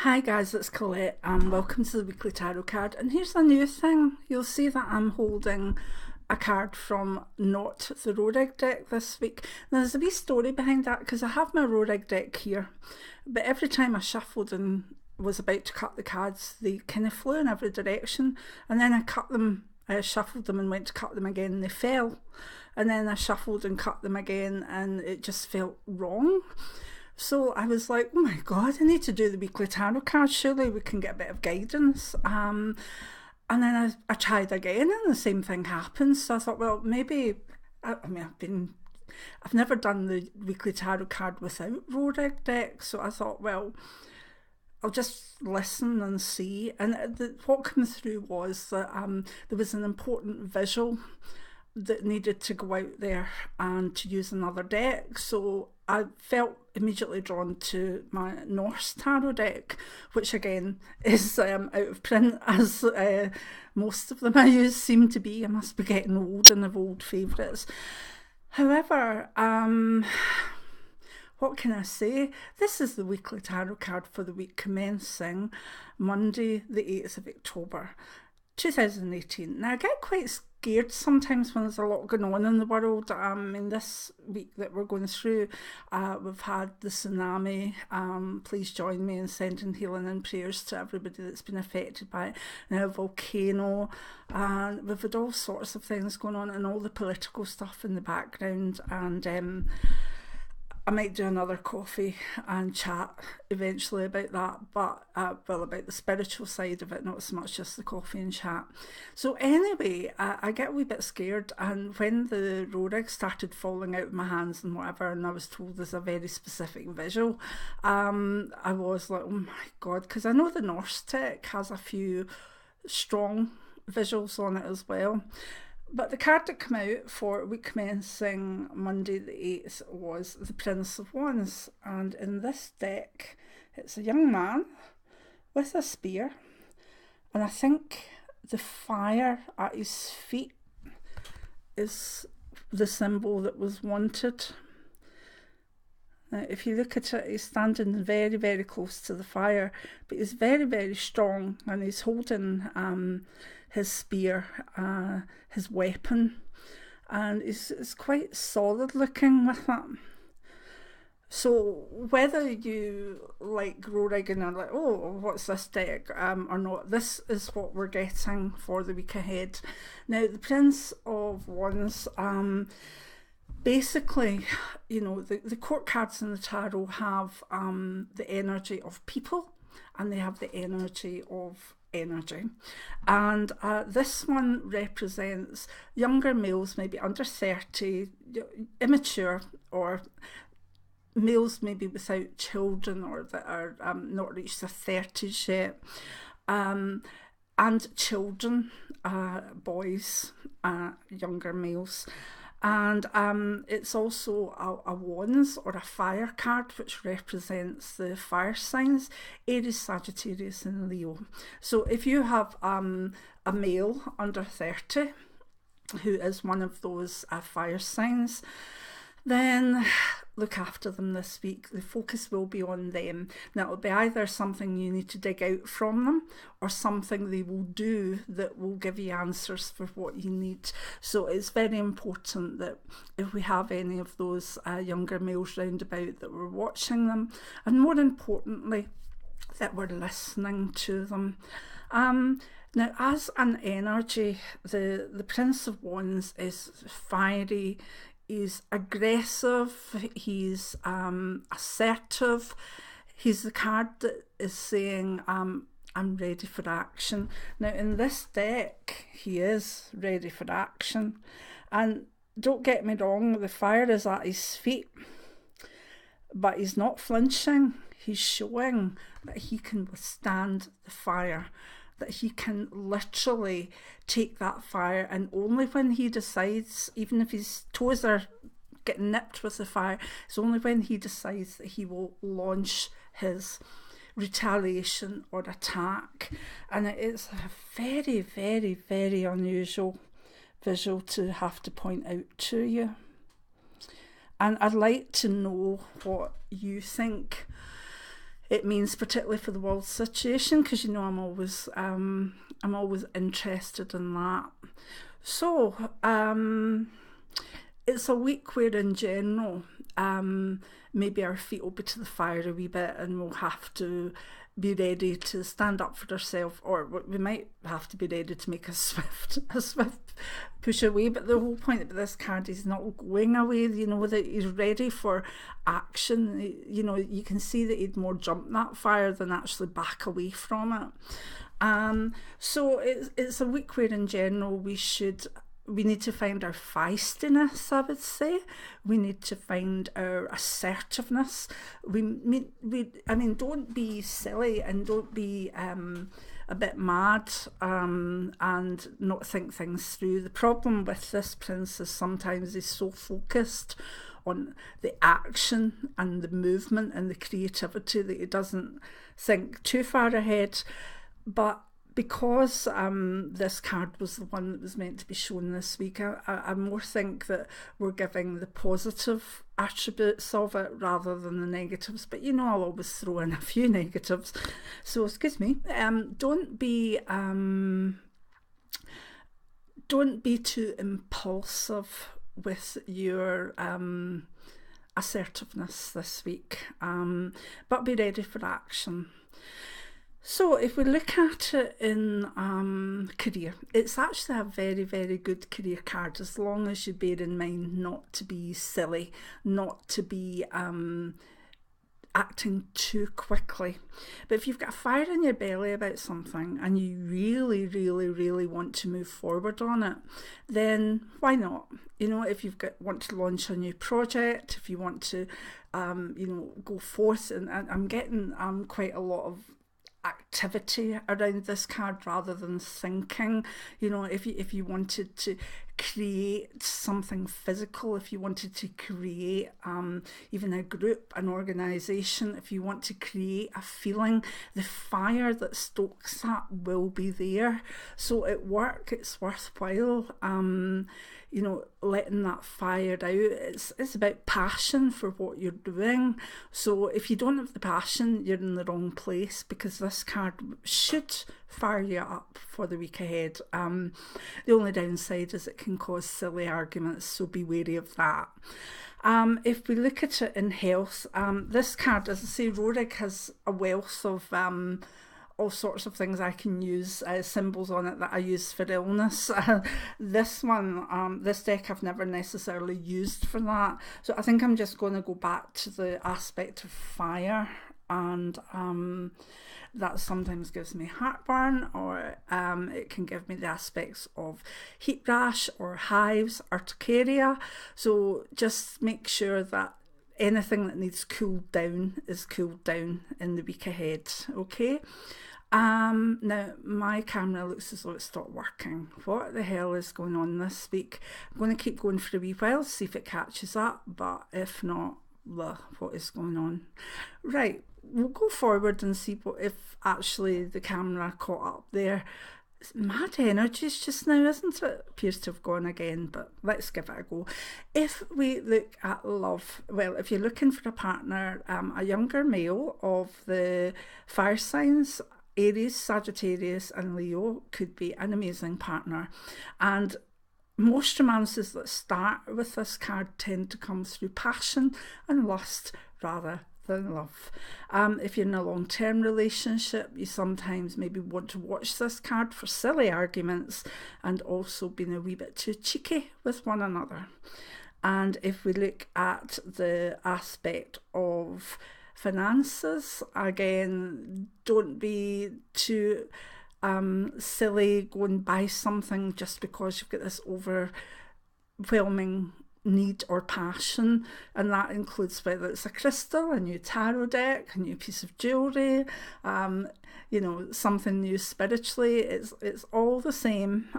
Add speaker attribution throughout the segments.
Speaker 1: Hi guys, it's Colette and welcome to the weekly tarot card. And here's a new thing. You'll see that I'm holding a card from not the Rorig deck this week. Now there's a wee story behind that because I have my Rorig deck here, but every time I shuffled and was about to cut the cards, they kind of flew in every direction, and then I shuffled them and went to cut them again and they fell, and then I shuffled and cut them again and it just felt wrong. So I was like, oh my God, I need to do the weekly tarot cards. Surely we can get a bit of guidance. And then I tried again and the same thing happened. So I thought, well, maybe, I've never done the weekly tarot card without Rorig deck. So I thought, well, I'll just listen and see. And what came through was that there was an important visual that needed to go out there and to use another deck. So I felt immediately drawn to my Norse tarot deck, which again is out of print, as most of them I use seem to be. I must be getting old and have old favourites. However, what can I say? This is the weekly tarot card for the week commencing Monday, the 8th of October, 2018. Now I get quite scared sometimes when there's a lot going on in the world. In this week that we're going through, we've had the tsunami. Please join me in sending healing and prayers to everybody that's been affected by it. Now a volcano, and we've had all sorts of things going on and all the political stuff in the background, and I might do another coffee and chat eventually about that, but about the spiritual side of it, not so much just the coffee and chat. So anyway, I get a wee bit scared, and when the Rorig started falling out of my hands and whatever, and I was told there's a very specific visual, I was like, oh my God, because I know the Norse tech has a few strong visuals on it as well. But the card that came out for week commencing Monday the 8th was the Prince of Wands. And in this deck, it's a young man with a spear. And I think the fire at his feet is the symbol that was wanted. Now, if you look at it, he's standing very, very close to the fire, but he's very, very strong, and he's holding his spear, his weapon, and it's quite solid looking with that. So whether you like Rorig and are like, oh, what's this deck, or not, this is what we're getting for the week ahead. Now, the Prince of Wands, basically, you know, the court cards in the tarot have the energy of people, and they have the energy of energy. And this one represents younger males, maybe under 30, immature, or males maybe without children or that are not reached their 30s yet, and children, boys, younger males. And it's also a wands or a fire card, which represents the fire signs, Aries, Sagittarius and Leo. So if you have a male under 30 who is one of those fire signs, then look after them this week. The focus will be on them. Now, it'll be either something you need to dig out from them or something they will do that will give you answers for what you need. So it's very important that if we have any of those younger males round about, that we're watching them, and more importantly, that we're listening to them. Now, as an energy, the Prince of Wands is fiery. He's aggressive, he's assertive. He's the card that is saying, I'm ready for action. Now, in this deck, he is ready for action. And don't get me wrong, the fire is at his feet, but he's not flinching. He's showing that he can withstand the fire, that he can literally take that fire, and only when he decides, even if his toes are getting nipped with the fire, it's only when he decides that he will launch his retaliation or attack. And it is a very, very, very unusual visual to have to point out to you. And I'd like to know what you think. it means, particularly for the world situation, because you know I'm always interested in that. So it's a week where in general maybe our feet will be to the fire a wee bit, and we'll have to be ready to stand up for ourselves, or we might have to be ready to make a swift push away. But the whole point about this card is not going away, you know, that he's ready for action. You know, you can see that he'd more jump that fire than actually back away from it. So it's a week where in general we need to find our feistiness, I would say. We need to find our assertiveness. Don't be silly, and don't be a bit mad and not think things through. The problem with this prince is sometimes he's so focused on the action and the movement and the creativity that he doesn't think too far ahead. But because this card was the one that was meant to be shown this week, I more think that we're giving the positive attributes of it rather than the negatives. But you know, I'll always throw in a few negatives. So excuse me. Don't be too impulsive with your assertiveness this week, but be ready for action. So if we look at it in career, it's actually a very, very good career card, as long as you bear in mind not to be silly, not to be acting too quickly. But if you've got a fire in your belly about something and you really, really, really want to move forward on it, then why not? You know, if want to launch a new project, if you want to, go forth, and I'm getting quite a lot of activity around this card rather than thinking. You know, if you wanted to create something physical, if you wanted to create even a group, an organisation, if you want to create a feeling, the fire that stokes that will be there. So at work, it's worthwhile letting that fire out. It's about passion for what you're doing. So if you don't have the passion, you're in the wrong place, because this card should fire you up for the week ahead. The only downside is it can cause silly arguments, so be wary of that. If we look at it in health, this card, as I say, Rorik has a wealth of all sorts of things I can use, symbols on it that I use for illness. This deck I've never necessarily used for that. So I think I'm just going to go back to the aspect of fire, and that sometimes gives me heartburn, or it can give me the aspects of heat rash or hives, urticaria. So just make sure that anything that needs cooled down is cooled down in the week ahead, okay? Now my camera looks as though it stopped working. What the hell is going on this week? I'm going to keep going for a wee while, see if it catches up, but if not, what is going on? Right, we'll go forward and see if actually the camera caught up there. It's mad energies just now, isn't it? Appears to have gone again, but let's give it a go. If we look at love, well, if you're looking for a partner, a younger male of the fire signs, Aries, Sagittarius and Leo, could be an amazing partner. And most romances that start with this card tend to come through passion and lust rather than love. If you're in a long-term relationship, you sometimes maybe want to watch this card for silly arguments and also being a wee bit too cheeky with one another. And if we look at the aspect of finances, again, don't be too silly, go and buy something just because you've got this overwhelming need or passion, and that includes whether it's a crystal, a new tarot deck, a new piece of jewellery, something new spiritually. It's all the same.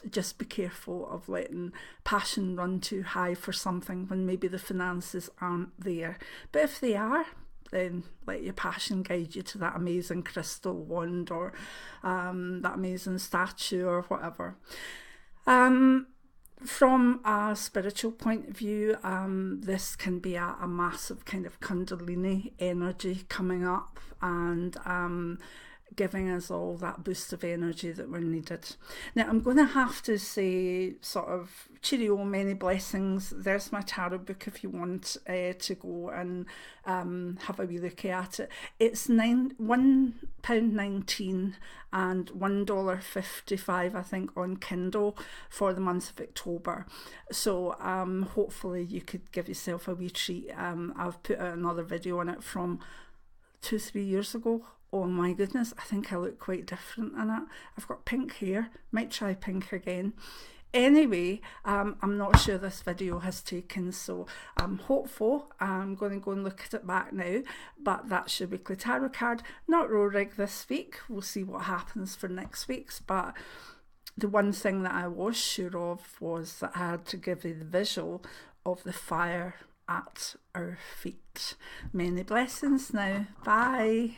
Speaker 1: Just be careful of letting passion run too high for something when maybe the finances aren't there. But if they are, then let your passion guide you to that amazing crystal wand or that amazing statue or whatever. From a spiritual point of view, this can be a massive kind of Kundalini energy coming up and giving us all that boost of energy that we're needed. Now, I'm going to have to say sort of cheerio, many blessings. There's my tarot book if you want to go and have a wee look at it. It's £1.19 and $1.55, I think, on Kindle for the month of October. So hopefully you could give yourself a wee treat. I've put out another video on it from 2-3 years ago. Oh my goodness, I think I look quite different in it. I've got pink hair, might try pink again. Anyway, I'm not sure this video has taken, so I'm hopeful. I'm going to go and look at it back now, but that's your weekly tarot card. Not row rig this week. We'll see what happens for next week's, but the one thing that I was sure of was that I had to give you the visual of the fire at our feet. Many blessings now. Bye.